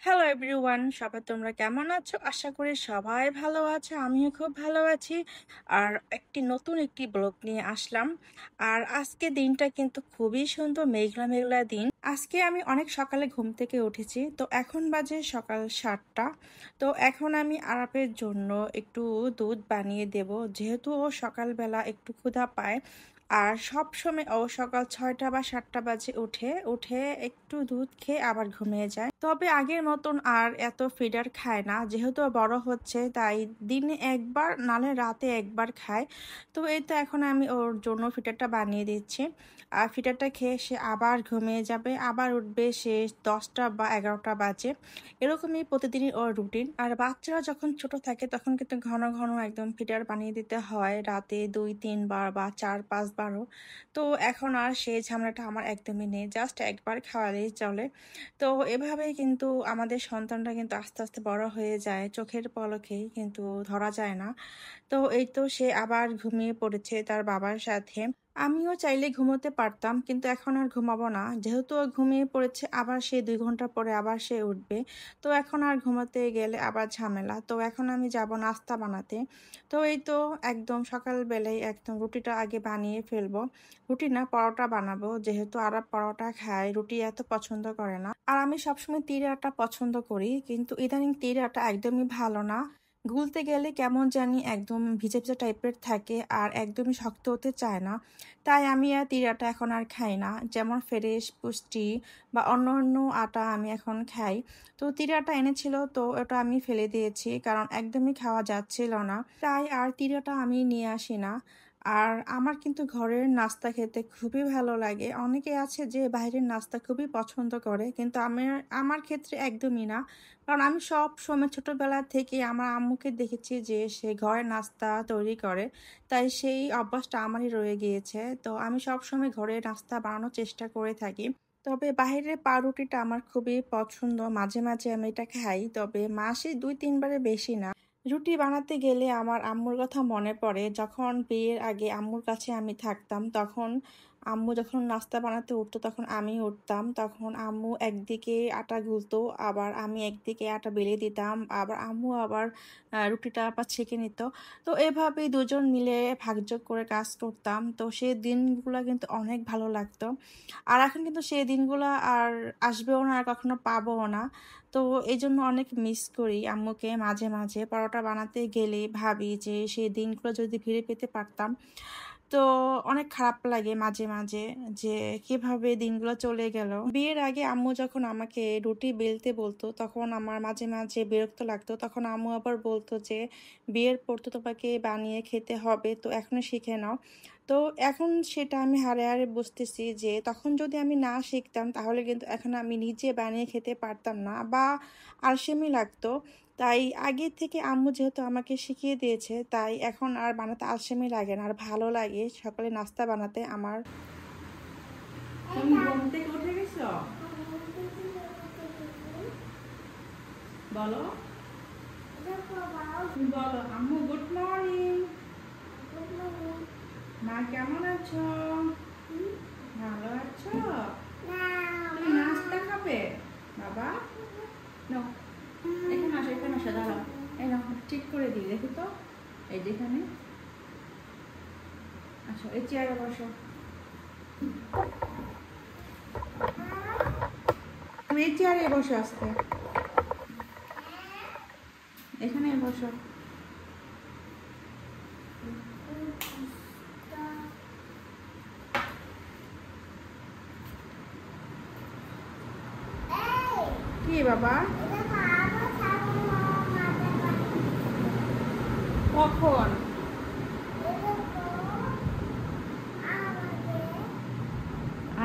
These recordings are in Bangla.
হ্যালো এভরিওয়ান, সবাই তোমরা কেমন আছো? আশা করি সবাই ভালো আছো। আমিও খুব ভালো আছি। আর নতুন একটি ব্লগ নিয়ে আসলাম। আর আজকে দিনটা কিন্তু খুবই সুন্দর, মেঘলা মেঘলা দিন। আজকে আমি অনেক সকালে ঘুম থেকে উঠেছি, তো এখন বাজে সকাল 7টা। তো এখন আমি আরাপের জন্য একটু দুধ বানিয়ে দেব, যেহেতু ও সকালবেলা একটু ক্ষুধা পায়। আর সব সময় ও সকাল 6টা বা 7টা বাজে উঠে উঠে একটু দুধ খেয়ে আবার ঘুমিয়ে যায়। তবে আগের মতন আর এত ফিডার খায় না, যেহেতু ও বড় হচ্ছে, তাই দিনে একবার নালে রাতে একবার খায়। তো এই তো এখন আমি ওর জন্য ফিডারটা বানিয়ে দিচ্ছি। আর ফিডারটা খেয়ে সে আবার ঘুমিয়ে যাবে, আবার উঠবে সে 10টা বা 11টা বাজে। এরকমই প্রতিদিনই ওর রুটিন। আর বাচ্চারা যখন ছোট থাকে তখন কিন্তু ঘন ঘন একদম ফিডার বানিয়ে দিতে হয়, রাতে 2-3 বার বা 4-5বারও। তো এখন আর সেই ঝামেলাটা আমার একদমই নেই, জাস্ট একবার খাওয়ালেই চলে। তো এভাবেই কিন্তু আমাদের সন্তানরা কিন্তু আস্তে আস্তে বড় হয়ে যায়, চোখের পলকেই কিন্তু ধরা যায় না। তো এই তো সে আবার ঘুমিয়ে পড়েছে তার বাবার সাথে। আমিও চাইলে ঘুমোতে পারতাম, কিন্তু এখন আর ঘুমাবো না, যেহেতু ও ঘুমিয়ে পড়েছে। আবার সে 2 ঘন্টা পরে আবার সে উঠবে। তো এখন আর ঘুমাতে গেলে আবার ঝামেলা। তো এখন আমি যাব নাস্তা বানাতে। তো এই তো একদম সকালবেলায় একদম রুটিটা আগে বানিয়ে ফেলবো। রুটি না, পরোটা বানাবো, যেহেতু আরব পরোটা খায়, রুটি এত পছন্দ করে না। আর আমি সবসময় তীর আটা পছন্দ করি, কিন্তু ইদানিং তীর আটা একদমই ভালো না। গুলতে গেলে কেমন জানি একদম ভিজে ভিজে টাইপের থাকে, আর একদমই শক্ত হতে চায় না। তাই আমি আর তীর আটা এখন আর খাই না, যেমন ফ্রেশ পুষ্টি বা অন্য অন্য আটা আমি এখন খাই। তো তীর আটা এনেছিল, তো ওটা আমি ফেলে দিয়েছি, কারণ একদমই খাওয়া যাচ্ছিল না। তাই আর তীর আটা আমি নিয়ে আসি না। আর আমার কিন্তু ঘরের নাস্তা খেতে খুবই ভালো লাগে। অনেকে আছে যে বাইরের নাস্তা খুবই পছন্দ করে, কিন্তু আমার আমার ক্ষেত্রে একদমই না। কারণ আমি সব সময় ছোটবেলা থেকে আমার আম্মুকে দেখেছি যে সে ঘরে নাস্তা তৈরি করে, তাই সেই অভ্যাসটা আমারই রয়ে গিয়েছে। তো আমি সব সময় ঘরে নাস্তা বানানোর চেষ্টা করে থাকি। তবে বাইরের পাউরুটিটা আমার খুবই পছন্দ, মাঝে মাঝে আমি এটা খাই, তবে মাসে 2-3বারের বেশি না। রুটি বানাতে গেলে আমার আম্মুর কথা মনে পড়ে, যখন বিয়ের আগে আম্মুর কাছে আমি থাকতাম, তখন আম্মু যখন নাস্তা বানাতে উঠতো তখন আমি উঠতাম। তখন আম্মু একদিকে আটা গুলতো, আবার আমি একদিকে আটা বেলে দিতাম, আবার আম্মু আবার রুটিটা আবার ছেঁকে নিত। তো এভাবেই দুজন মিলে ভাগযোগ করে কাজ করতাম। তো সেই দিনগুলো কিন্তু অনেক ভালো লাগতো। আর এখন কিন্তু সেই দিনগুলো আর আসবেও না, আর কখনো পাবোও না। তো এই জন্য অনেক মিস করি আম্মুকে। মাঝে মাঝে পরোটা বানাতে গেলে ভাবি যে সেই দিনগুলো যদি ফিরে পেতে পারতাম। তো অনেক খারাপ লাগে মাঝে মাঝে যে কিভাবে দিনগুলো চলে গেল। বিয়ের আগে আম্মু যখন আমাকে রুটি বেলতে বলতো তখন আমার মাঝে মাঝে বিরক্ত লাগতো। তখন আম্মু আবার বলতো যে বিয়ের পর তো তোমাকে বানিয়ে খেতে হবে, তো এখনো শিখে নাও। তো এখন সেটা আমি হাড়ে হাড়ে বুঝতেছি যে তখন যদি আমি না শিখতাম তাহলে কিন্তু এখন আমি নিজে বানিয়ে খেতে পারতাম না, বা আলসেমি লাগতো। তাই আগে থেকে আম্মু যেহেতু আমাকে শিখিয়ে দিয়েছে, তাই এখন আর বানাতে আলসেমি লাগে না, আর ভালো লাগে সকালে নাস্তা বানাতে আমার। তুমি ঘুম থেকে উঠে গেছো? বলো, বলো আম্মু গুড মর্নিং। মা কেমন আছো? ভালো আছো? তুমি নাস্তা খাবে বাবা? নাও, এখানে আসো, এখানে আসো, দাঁড়াও। এই নাও, ঠিক করে দিই, দেখো তো। এই যেখানে আসো, এই চেয়ারে বসো। তুমি এই চেয়ারে বসে আসতে, এখানে বসো। কি বাবা? কখন?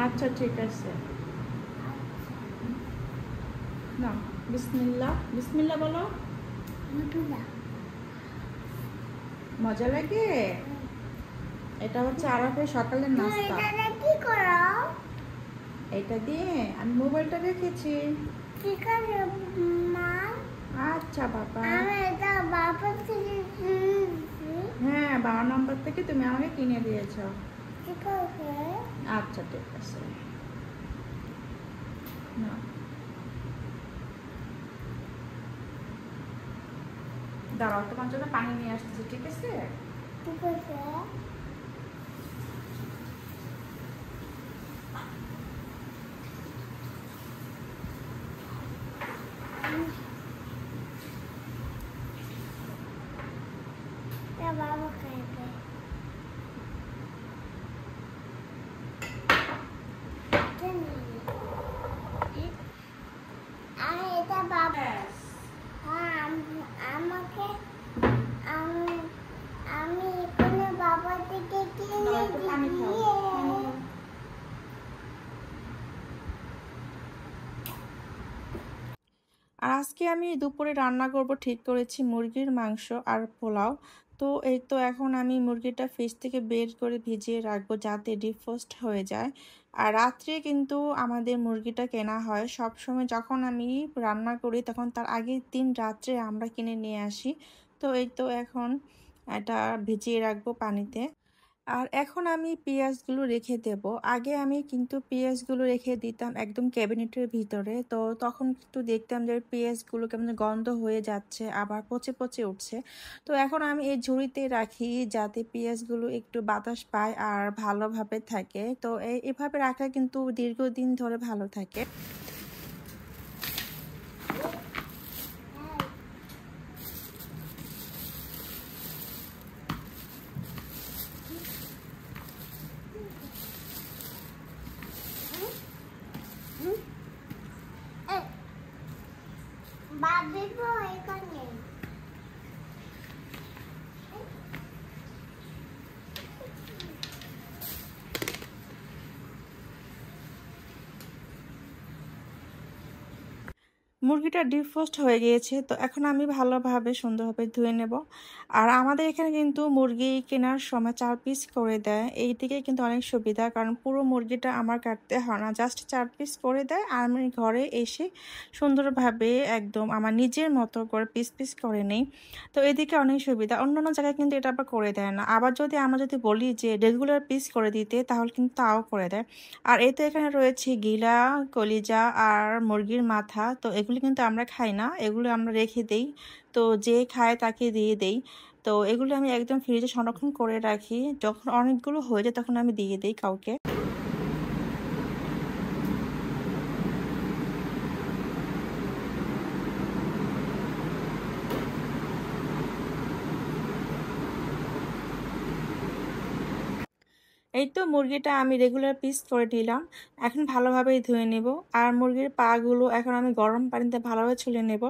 আচ্ছা ঠিক আছে, না। বিসমিল্লাহ, বিসমিল্লাহ বলো। মজা লাগে? এটা হচ্ছে আরবের সকালের নাস্তা। এটা দিয়ে আমি মোবাইলটা রেখেছি। আচ্ছা বাবা। হ্যাঁ, 12 নম্বর থেকে তুমি আমাকে কিনে দিয়েছ। আচ্ছা ঠিক আছে, না। দাঁড়াও, তোমার জন্য পানি নিয়ে আসতেছি, ঠিক আছে? ঠিক আছে। বাবা খাইবে। আমি এটা বাবা, আমাকে আমি এখানে বাবা থেকে কিনে দিয়ে। আর আজকে আমি দুপুরে রান্না করব ঠিক করেছি মুরগির মাংস আর পোলাও। তো এই তো এখন আমি মুরগিটা ফ্রিজ থেকে বের করে ভিজিয়ে রাখবো যাতে ডিফ্রস্ট হয়ে যায়। আর রাত্রে কিন্তু আমাদের মুরগিটা কেনা হয় সব সময়, যখন আমি রান্না করি তখন তার আগের দিন রাত্রে আমরা কিনে নিয়ে আসি। তো এই তো এখন এটা ভিজিয়ে রাখবো পানিতে। আর এখন আমি পেঁয়াজগুলো রেখে দেব। আগে আমি কিন্তু পেঁয়াজগুলো রেখে দিতাম একদম ক্যাবিনেটের ভিতরে, তো তখন কিন্তু দেখতাম যে পেঁয়াজগুলো কেমন গন্ধ হয়ে যাচ্ছে, আবার পচে পচে উঠছে। তো এখন আমি এই ঝুড়িতে রাখি যাতে পেঁয়াজগুলো একটু বাতাস পায় আর ভালোভাবে থাকে। তো এভাবে রাখা কিন্তু দীর্ঘদিন ধরে ভালো থাকে। বাবি বই এখানে। মুরগিটা ডিফ্রস্ট হয়ে গিয়েছে, তো এখন আমি ভালোভাবে সুন্দরভাবে ধুয়ে নেব। আর আমাদের এখানে কিন্তু মুরগি কেনার সময় 4 পিস করে দেয়, এই দিকে কিন্তু অনেক সুবিধা, কারণ পুরো মুরগিটা আমার কাটতে হয় না, জাস্ট 4 পিস করে দেয় আর আমি ঘরে এসে সুন্দরভাবে একদম আমার নিজের মতো করে পিস পিস করে নেই। তো এদিকে অনেক সুবিধা, অন্যান্য জায়গায় কিন্তু এটা আবার করে দেয় না। আবার যদি আমরা যদি বলি যে রেগুলার পিস করে দিতে, তাহলে কিন্তু তাও করে দেয়। আর এতে এখানে রয়েছে গিলা, কলিজা আর মুরগির মাথা। তো এগুলি কিন্তু আমরা খাই না, এগুলো আমরা রেখে দেই, তো যে খায় তাকে দিয়ে দেই। তো এগুলো আমি একদম ফ্রিজে সংরক্ষণ করে রাখি, যখন অনেকগুলো হয়ে যায় তখন আমি দিয়ে দিই কাউকে। এই তো মুরগিটা আমি রেগুলার পিস করে নিলাম, এখন ভালোভাবে ধুয়ে নেব। আর মুরগির পা গুলো এখন আমি গরম পানিতে ভালোভাবে ছুলে নেব।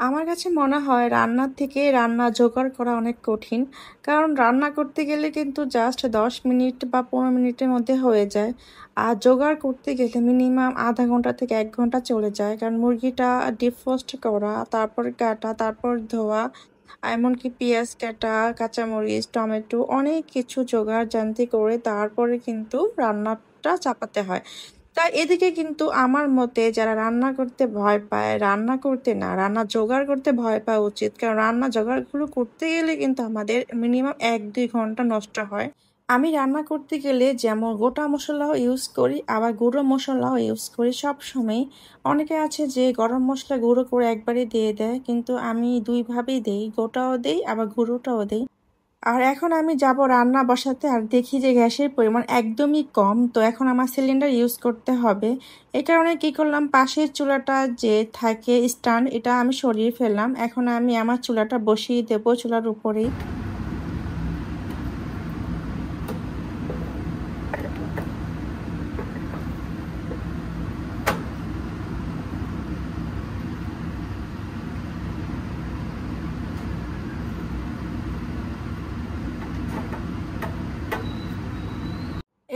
আমার কাছে মনে হয় রান্নার থেকে রান্না জোগাড় করা অনেক কঠিন, কারণ রান্না করতে গেলে কিন্তু জাস্ট 10 মিনিট বা 15 মিনিটের মধ্যে হয়ে যায়। আর জোগাড় করতে গেলে মিনিমাম আধা ঘন্টা থেকে 1 ঘন্টা চলে যায়, কারণ মুরগিটা ডিফ্রস্ট করা, তারপর কাটা, তারপর ধোয়া, এমনকি পেঁয়াজ কাটা, কাঁচামরিচ, টমেটো, অনেক কিছু জোগাড় জানতি করে তারপরে কিন্তু রান্নাটা চাপাতে হয়। তাই এদিকে কিন্তু আমার মতে যারা রান্না করতে ভয় পায়, রান্না করতে না, রান্না জোগাড় করতে ভয় পাওয়া উচিত, কারণ রান্না জোগাড়গুলো করতে গেলে কিন্তু আমাদের মিনিমাম 1-2 ঘন্টা নষ্ট হয়। আমি রান্না করতে গেলে যেমন গোটা মশলাও ইউজ করি, আবার গুঁড়ো মশলাও ইউজ করি সব সময়। অনেকে আছে যে গরম মশলা গুঁড়ো করে একবারে দিয়ে দেয়, কিন্তু আমি দুইভাবেই দেই, গোটাও দেই আবার গুঁড়োটাও দেই। আর এখন আমি যাব রান্না বসাতে, আর দেখি যে গ্যাসের পরিমাণ একদমই কম, তো এখন আমার সিলিন্ডার ইউজ করতে হবে। এই কারণে কি করলাম, পাশের চুলাটা যে থাকে স্ট্যান্ড, এটা আমি সরিয়ে ফেললাম। এখন আমি আমার চুলাটা বসিয়ে দেবো চুলার উপরেই।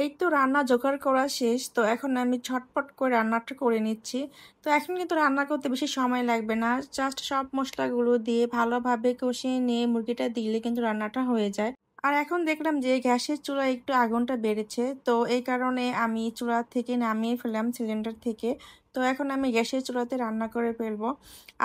এই তো তো রান্না জোগাড় করা শেষ। তো এখন আমি ঝটপট করে রান্নাটা করে নিচ্ছি। তো এখন কিন্তু রান্না করতে বেশি সময় লাগবে না, জাস্ট সব মশলাগুলো দিয়ে ভালোভাবে কষিয়ে নিয়ে মুরগিটা দিলে কিন্তু রান্নাটা হয়ে যায়। আর এখন দেখলাম যে গ্যাসের চুলায় একটু আগুনটা বেড়েছে, তো এই কারণে আমি চুলা থেকে নামিয়ে ফেললাম সিলিন্ডার থেকে। তো এখন আমি গ্যাসের চুলাতে রান্না করে ফেলবো।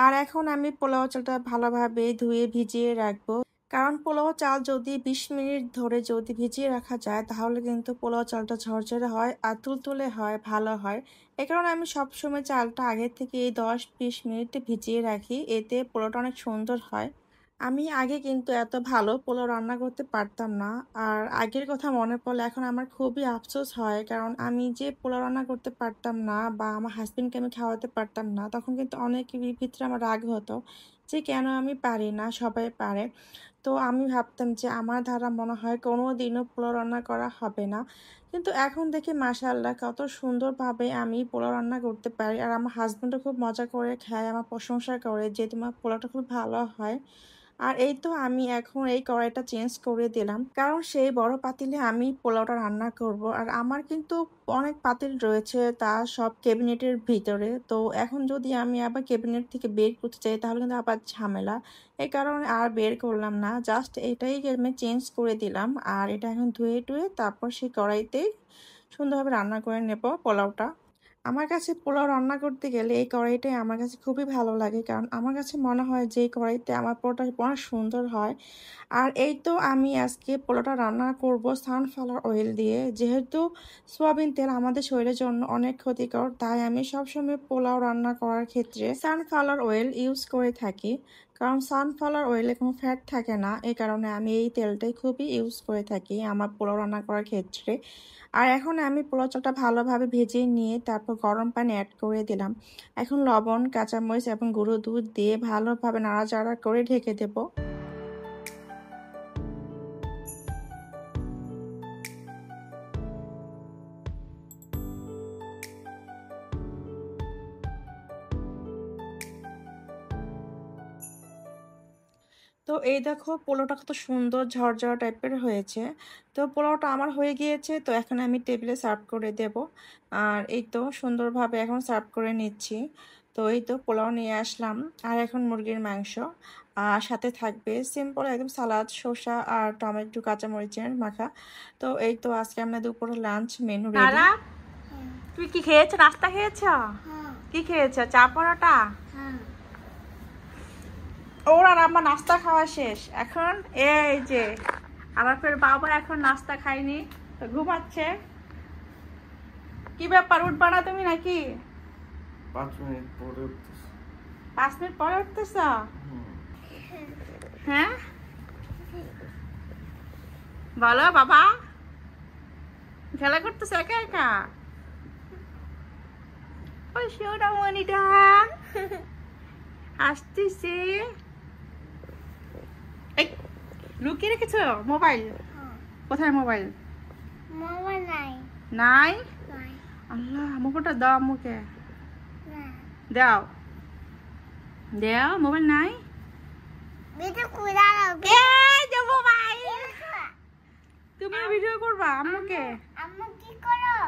আর এখন আমি পোলাও চালটা ভালোভাবে ধুয়ে ভিজিয়ে রাখবো, কারণ পোলাও চাল যদি 20 মিনিট ধরে যদি ভিজিয়ে রাখা যায় তাহলে কিন্তু পোলাও চালটা ঝরঝরে হয় আর তুলতুলে হয়, ভালো হয়। এই কারণে আমি সবসময় চালটা আগে থেকে 10-20 মিনিট ভিজিয়ে রাখি, এতে পোলাওটা অনেক সুন্দর হয়। আমি আগে কিন্তু এত ভালো পোলাও রান্না করতে পারতাম না। আর আগের কথা মনে পড়লে এখন আমার খুবই আফসোস হয়, কারণ আমি যে পোলাও রান্না করতে পারতাম না বা আমার হাজবেন্ডকে আমি খাওয়াতে পারতাম না, তখন কিন্তু অনেক ভিতরে আমার রাগ হতো যে কেন আমি পারি না, সবাই পারে। তো আমি ভাবতাম যে আমার দ্বারা মনে হয় কোনো দিনও পোলাও রান্না করা হবে না। কিন্তু এখন দেখি মাশাআল্লাহ কত সুন্দরভাবে আমি পোলাও রান্না করতে পারি, আর আমার হাজবেন্ডও খুব মজা করে খায়, আমার প্রশংসা করে যে তোমার পোলাওটা খুব ভালো হয়। আর এই তো আমি এখন এই কড়াইটা চেঞ্জ করে দিলাম, কারণ সেই বড় পাতিলে আমি পোলাওটা রান্না করব। আর আমার কিন্তু অনেক পাতিল রয়েছে, তা সব ক্যাবিনেটের ভিতরে। তো এখন যদি আমি আবার ক্যাবিনেট থেকে বের করতে চাই তাহলে কিন্তু আবার ঝামেলা। এই কারণে আর বের করলাম না, জাস্ট এটাই আমি চেঞ্জ করে দিলাম। আর এটা এখন ধুয়ে টুয়ে তারপর সেই কড়াইতেই সুন্দরভাবে রান্না করে নেব পোলাওটা। আমার কাছে পোলাও রান্না করতে গেলে এই কড়াইটাই আমার কাছে খুবই ভালো লাগে, কারণ আমার কাছে মনে হয় যে এই কড়াইতে আমার পোলাওটা অনেক সুন্দর হয়। আর এই তো আমি আজকে পোলাওটা রান্না করব সানফ্লাওয়ার অয়েল দিয়ে, যেহেতু সয়াবিন তেল আমাদের শরীরের জন্য অনেক ক্ষতিকর, তাই আমি সবসময় পোলাও রান্না করার ক্ষেত্রে সানফ্লাওয়ার অয়েল ইউজ করে থাকি। কারণ সানফ্লাওয়ার অয়েলে কোনো ফ্যাট থাকে না, এই কারণে আমি এই তেলটাই খুবই ইউজ করে থাকি আমার পোলাও রান্না করার ক্ষেত্রে। আর এখন আমি পোলাও চালটা ভালোভাবে ভেজে নিয়ে তারপর গরম পানি অ্যাড করে দিলাম। এখন লবণ, কাঁচামরিচ এবং গুঁড়ো দুধ দিয়ে ভালোভাবে নাড়াচাড়া করে ঢেকে দেবো। তো এই দেখো পোলাওটা কত সুন্দর ঝরঝরা টাইপের হয়েছে। তো পোলাওটা আমার হয়ে গিয়েছে, তো এখন আমি টেবিলে সার্ভ করে দেব। আর এই তো সুন্দরভাবে এখন সার্ভ করে নিচ্ছি। তো এই তো পোলাও নিয়ে আসলাম, আর এখন মুরগির মাংস, আর সাথে থাকবে সিম্পল একদম সালাদ, শসা আর টমেটো কাঁচামরিচের মাখা। তো এই তো আজকে আমরা দুপুরে লাঞ্চ মেনু রেডি। তুমি কি খেয়েছো, নাস্তা খেয়েছো? কি খেয়েছো, চা পরোটা? ওর আর আমার নাস্তা খাওয়া শেষ। এখন এই যে আরাফের বাবা এখন নাস্তা খায়নি, তো ঘুমাচ্ছে। কি ব্যাপার, উঠবা না তুমি নাকি? 5 মিনিট পরে উঠতেছি। 5 মিনিট পরে উঠতেছ? হ্যাঁ বলো বাবা, খেলা করতেছ একা একা? ওই সোনামণিটা আসতেছে। লুকিয়ে রেখেছো মোবাইল? কোথায় মোবাইল? মোবাইল নাই। নাই? নাই। আল্লাহ, মোবাইলটা দাও মুখে। না। দাও দাও, মোবাইল নাই? ভিডিও করে দাও। এই যে মোবাইল, তুমি ভিডিও করবা আম্মুকে? আম্মু কি করো?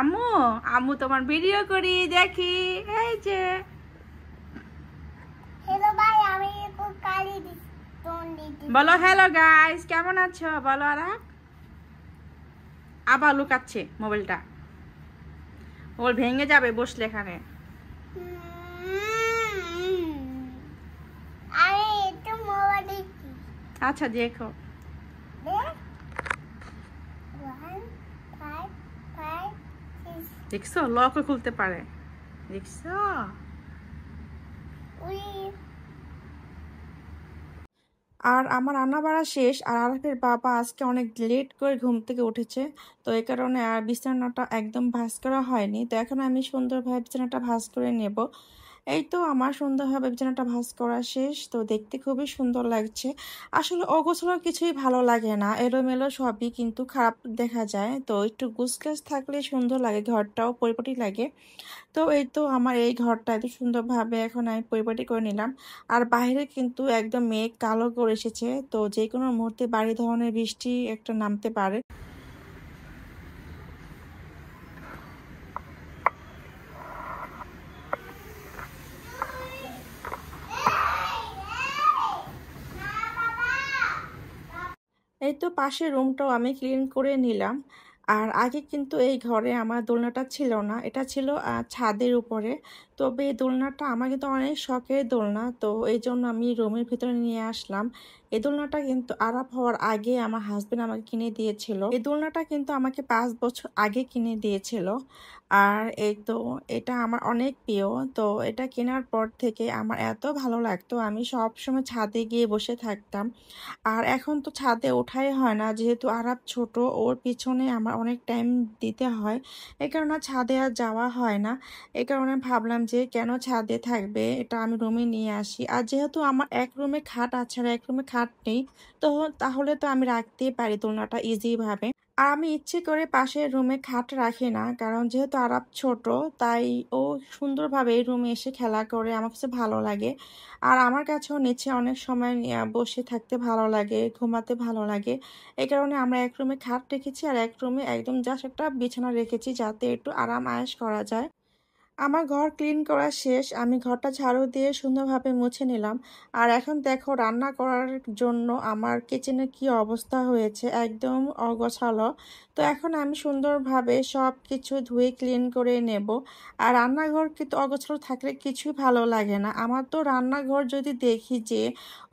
আম্মু, আম্মু তোমার ভিডিও করি দেখি। এই যে হ্যালো ভাই, আমি একটু কালি দিচ্ছি। বলো হ্যালো গাইস, কেমন আছো বলো। আর আবার লুকাচ্ছে মোবাইলটা, ওর ভেঙে যাবে বসলে এখানে। আমি একটু মোবাইল দেখছি। আচ্ছা দেখো। 1 5 5 6 দেখছো লকও খুলতে পারে, দেখছো? উই। আর আমার রান্না বাড়া শেষ, আর আরাফের বাবা আজকে অনেক লেট করে ঘুম থেকে উঠেছে, তো এই কারণে আর বিছানাটা একদম ভাঁজ করা হয়নি। তো এখন আমি সুন্দরভাবে বিছানাটা ভাঁজ করে নেব। এই তো আমার সুন্দরভাবে বিছানাটা ভাঁজ করা শেষ, তো দেখতে খুবই সুন্দর লাগছে। আসলে অগোছালো কিছুই ভালো লাগে না, এলোমেলো সবই কিন্তু খারাপ দেখা যায়। তো একটু গুছগাছ থাকলে সুন্দর লাগে, ঘরটাও পরিপাটি লাগে। তো এই তো আমার এই ঘরটা এত সুন্দরভাবে এখন আমি পরিপাটি করে নিলাম। আর বাইরে কিন্তু একদম মেঘ কালো করে এসেছে, তো যে কোনো মুহূর্তে ভারী ধরনের বৃষ্টি একটা নামতে পারে। এই তো পাশের রুমটাও আমি ক্লিন করে নিলাম। আর আগে কিন্তু এই ঘরে আমার দোলনাটা ছিল না, এটা ছিল ছাদের উপরে। তবে এই দোলনাটা আমার কিন্তু অনেক শখের দোলনা, তো এই জন্য আমি রুমের ভিতরে নিয়ে আসলাম। এই দোলনাটা কিন্তু আরাপ হওয়ার আগে আমার হাজবেন্ড আমাকে কিনে দিয়েছিল। এই দোলনাটা কিন্তু আমাকে 5 বছর আগে কিনে দিয়েছিল। আর এই তো এটা আমার অনেক প্রিয়। তো এটা কেনার পর থেকে আমার এত ভালো লাগতো, আমি সব সময় ছাদে গিয়ে বসে থাকতাম। আর এখন তো ছাদে ওঠাই হয় না, যেহেতু আরাপ ছোট, ওর পিছনে আমার অনেক টাইম দিতে হয়। এই কারণে ছাদে আর যাওয়া হয় না। এই কারণে ভাবলাম যে কেন ছাদে থাকবে, এটা আমি রুমে নিয়ে আসি। আর যেহেতু আমার এক রুমে খাট আছে আর এক রুমে খাট নেই, তো তাহলে তো আমি রাখতেই পারি দোলনাটা ইজি ভাবে। আর আমি ইচ্ছে করে পাশের রুমে খাট রাখি না, কারণ যেহেতু আরাপ ছোট, তাই ও সুন্দরভাবে এই রুমে এসে খেলা করে, আমার কাছে ভালো লাগে। আর আমার কাছেও নিচে অনেক সময় বসে থাকতে ভালো লাগে, ঘুমাতে ভালো লাগে। এই কারণে আমরা এক রুমে খাট রেখেছি আর এক রুমে একদম জাস্ট একটা বিছানা রেখেছি, যাতে একটু আরাম আয়েশ করা যায়। আমার ঘর ক্লিন করা শেষ, আমি ঘরটা ঝাড়ু দিয়ে সুন্দরভাবে মুছে নিলাম। আর এখন দেখো রান্না করার জন্য আমার কিচেনের কি অবস্থা হয়েছে, একদম অগোছালো। তো এখন আমি সুন্দরভাবে সব কিছু ধুয়ে ক্লিন করে নেব। আর রান্নাঘর কিন্তু অগোছালো থাকলে কিছুই ভালো লাগে না। আমার তো রান্নাঘর যদি দেখি যে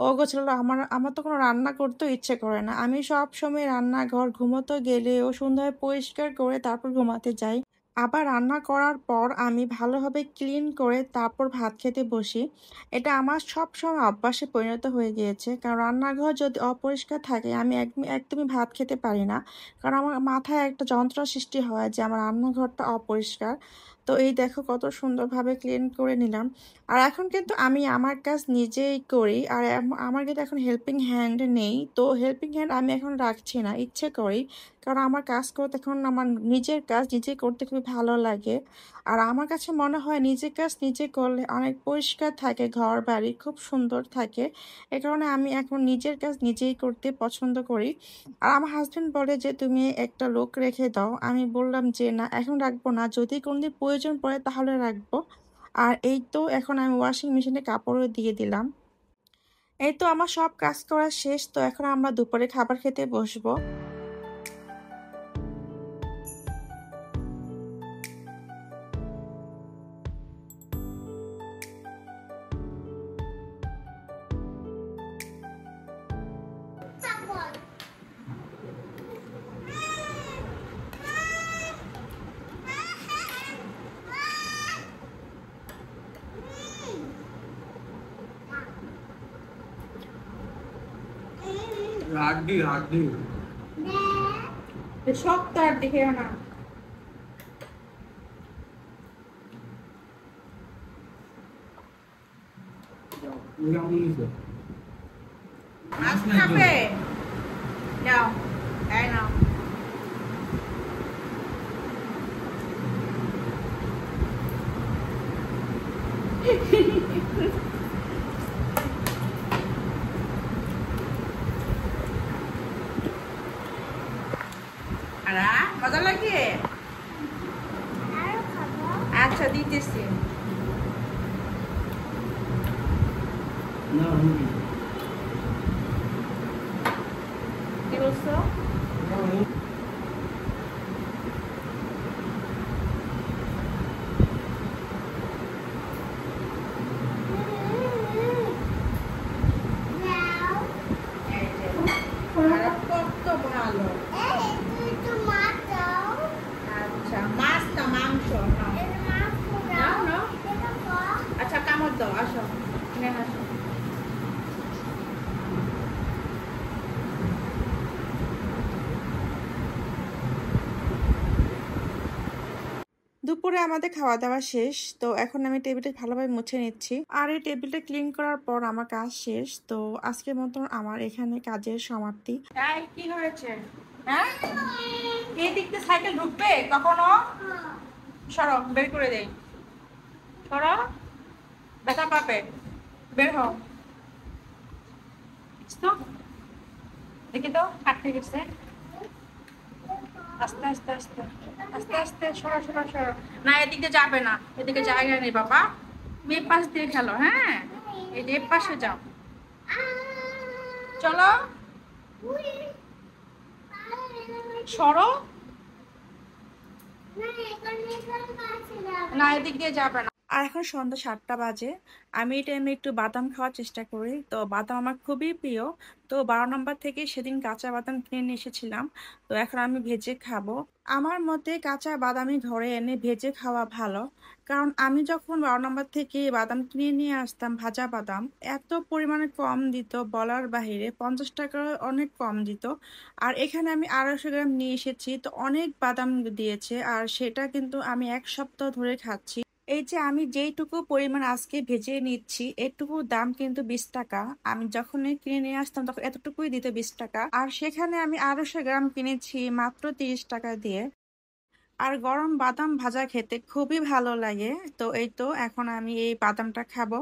অগোছালো, আমার আমার তো কোনো রান্না করতেও ইচ্ছে করে না। আমি সব সময় রান্নাঘর ঘুমোতে গেলেও সুন্দর পরিষ্কার করে তারপর ঘুমাতে যাই। আবার রান্না করার পর আমি ভালোভাবে ক্লিন করে তারপর ভাত খেতে বসি। এটা আমার সবসময় অভ্যাসে পরিণত হয়ে গিয়েছে, কারণ রান্নাঘর যদি অপরিষ্কার থাকে আমি একদমই ভাত খেতে পারি না। কারণ আমার মাথায় একটা যন্ত্রণা সৃষ্টি হয় যে আমার রান্নাঘরটা অপরিষ্কার। তো এই দেখো কত সুন্দরভাবে ক্লিন করে নিলাম। আর এখন কিন্তু আমি আমার কাজ নিজেই করি, আর আমার কিন্তু এখন হেল্পিং হ্যান্ড নেই, তো হেল্পিং হ্যান্ড আমি এখন রাখছি না, ইচ্ছে করি। কারণ আমার কাজ করতে এখন আমার নিজের কাজ নিজে করতে খুবই ভালো লাগে। আর আমার কাছে মনে হয় নিজের কাজ নিজে করলে অনেক পরিষ্কার থাকে, ঘর বাড়ি খুব সুন্দর থাকে। এ কারণে আমি এখন নিজের কাজ নিজেই করতে পছন্দ করি। আর আমার হাজবেন্ড বলে যে তুমি একটা লোক রেখে দাও, আমি বললাম যে না, এখন রাখবো না, যদি কোনোদিন প্রয়োজন পড়ে তাহলে রাখবো। আর এই তো এখন আমি ওয়াশিং মেশিনে কাপড়ও দিয়ে দিলাম। এই তো আমার সব কাজ করা শেষ, তো এখন আমরা দুপুরে খাবার খেতে বসবো। রাখবি রাখবি। সব তো আর দেখেও না। মাছ খাবে? নাও, এই নাও। আরা মজা লাগে? আরো খাবো। আচ্ছা দিতেছি। না কি বলছো? নাও। এই যে, আরা কত ভালো। এই তুই তো মাছ দাও। আচ্ছা মাছ না মাংস নাও। এই মাছ নাও, নাও। এটা কর। আচ্ছা কামড় দাও, আসো এখানে আসো। দুপুরে আমাদের খাওয়া দাওয়া শেষ, তো এখন আমি টেবিলটা ভালোভাবে মুছে নিচ্ছি। আর এই টেবিলটা ক্লিন করার পর আমার কাজ শেষ, তো আজকের মতন আমার এখানে কাজের সমাপ্তি। এই কি হয়েছে? হ্যাঁ, এই দিক দিয়ে সাইকেল ঢুকবে কখনো? সরো, বের করে দেই। সরো, ব্যথা পাবে, বের হও। তো দেখি তো আটকে গেছে। আস্তে আস্তে আস্তে আস্তে আস্তে সরো সরো সরো। না এদিকে যাবে না, এদিকে জায়গা নেই বাবা, তুমি পাশ দিয়ে খেলো। হ্যাঁ, এই যে পাশে যাও, চলো। সরো। না এখানে কাছে যাবে না, এদিক দিয়ে যাবে না। আর এখন সন্ধ্যা 7টা বাজে। আমি এই টাইমে একটু বাদাম খাওয়ার চেষ্টা করি, তো বাদাম আমার খুবই প্রিয়। তো 12 নম্বর থেকে সেদিন কাঁচা বাদাম কিনে নিয়ে এসেছিলাম, তো এখন আমি ভেজে খাবো। আমার মতে কাঁচা বাদামই ঘরে এনে ভেজে খাওয়া ভালো, কারণ আমি যখন 12 নম্বর থেকে বাদাম কিনে নিয়ে আসতাম, ভাজা বাদাম এত পরিমাণে কম দিত, বলার বাহিরে 50 টাকা অনেক কম দিত। আর এখানে আমি 250 গ্রাম নিয়ে এসেছি, তো অনেক বাদাম দিয়েছে, আর সেটা কিন্তু আমি 1 সপ্তাহ ধরে খাচ্ছি। এই যে আমি যেইটুকু পরিমাণ আজকে ভেজে নিচ্ছি, এটুকু দাম কিন্তু 20 টাকা। আমি যখন কিনে নিয়ে আসতাম তখন এতটুকুই দিত 20 টাকা, আর সেখানে আমি 250 গ্রাম কিনেছি মাত্র 30 টাকা দিয়ে। আর গরম বাদাম ভাজা খেতে খুবই ভালো লাগে। তো এই তো এখন আমি এই বাদামটা খাবো।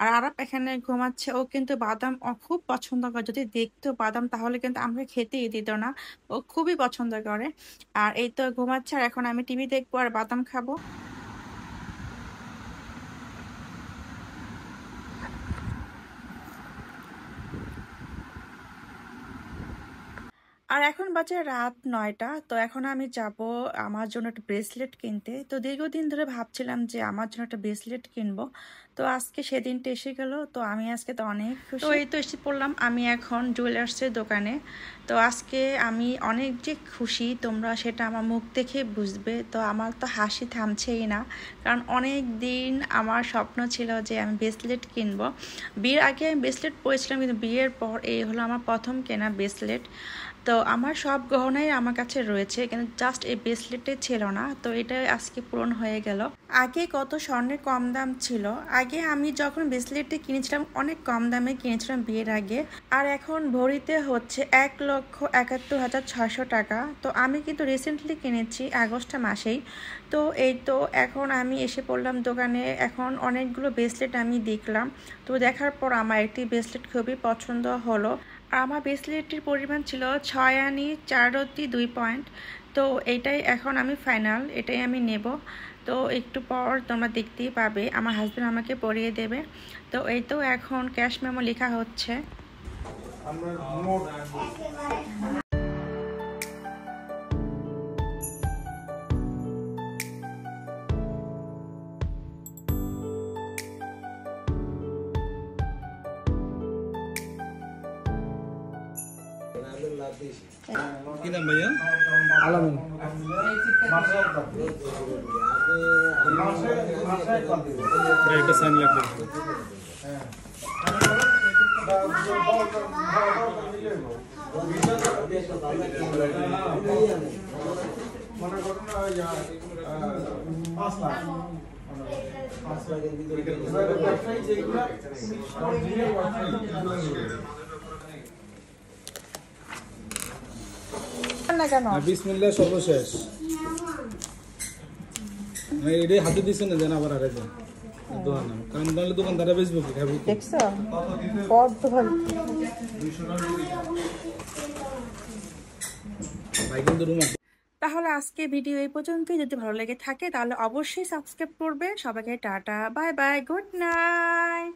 আর আরাপ এখানে ঘুমাচ্ছে, ও কিন্তু বাদাম খুব পছন্দ করে। যদি দেখতো বাদাম তাহলে কিন্তু আমাকে খেতেই দিত না, ও খুবই পছন্দ করে। আর এই তো ঘুমাচ্ছে, আর এখন আমি টিভি দেখবো আর বাদাম খাবো। আর এখন বাজে রাত 9টা। তো এখন আমি যাব আমার জন্য একটা ব্রেসলেট কিনতে। তো দীর্ঘদিন ধরে ভাবছিলাম যে আমার জন্য একটা ব্রেসলেট কিনবো, তো আজকে সেদিনটা এসে গেল। তো আমি আজকে তো অনেক খুশি। তো এই তো এসে পড়লাম আমি এখন জুয়েলার্সের দোকানে। তো আজকে আমি অনেক যে খুশি তোমরা সেটা আমার মুখ দেখে বুঝবে। তো আমার তো হাসি থামছেই না, কারণ অনেক দিন আমার স্বপ্ন ছিল যে আমি ব্রেসলেট কিনবো। বিয়ের আগে আমি ব্রেসলেট পরেছিলাম, কিন্তু বিয়ের পর এই হলো আমার প্রথম কেনা ব্রেসলেট। তো আমার সব গহনাই আমার কাছে রয়েছে, কিন্তু জাস্ট এই ব্রেসলেটে ছিল না, তো এটা আজকে পূরণ হয়ে গেল। আগে কত স্বর্ণের কম দাম ছিল, আগে আমি যখন ব্রেসলেটটি কিনেছিলাম অনেক কম দামে কিনেছিলাম বিয়ের আগে, আর এখন ভরিতে হচ্ছে 1,71,600 টাকা। তো আমি কিন্তু রিসেন্টলি কিনেছি আগস্ট মাসেই। তো এই তো এখন আমি এসে পড়লাম দোকানে। এখন অনেকগুলো ব্রেসলেট আমি দেখলাম, তো দেখার পর আমার একটি ব্রেসলেট খুবই পছন্দ হলো। আমার ব্রেসলেটটির পরিমাণ ছিল 6 আনি 4 রতি 2 পয়েন্ট। তো এটাই এখন আমি ফাইনাল, এটাই আমি নেব। তো একটু পর তোমরা দেখতেই পাবে, আমার হাজব্যান্ড আমাকে পরিয়ে দেবে। তো এই তো এখন ক্যাশ মেমো লেখা হচ্ছে। কি নাম ভাইয়া? আলামিন। একটা সাইন লাগবে। না কেন বিসমিল্লাহ সর্বশেষ এটাই হাতে দিচ্ছে না, যেন আবার আরেকজন দোকান নাম, কারণ তাহলে দোকানদারা বেচবো কি খাবো কি? দেখছো বড্ড ভালো। ভাই কিন্তু রুম তাহলে আজকে ভিডিও এই পর্যন্তই। যদি ভালো লেগে থাকে তাহলে অবশ্যই সাবস্ক্রাইব করবে। সবাইকে tata, bye bye, good night.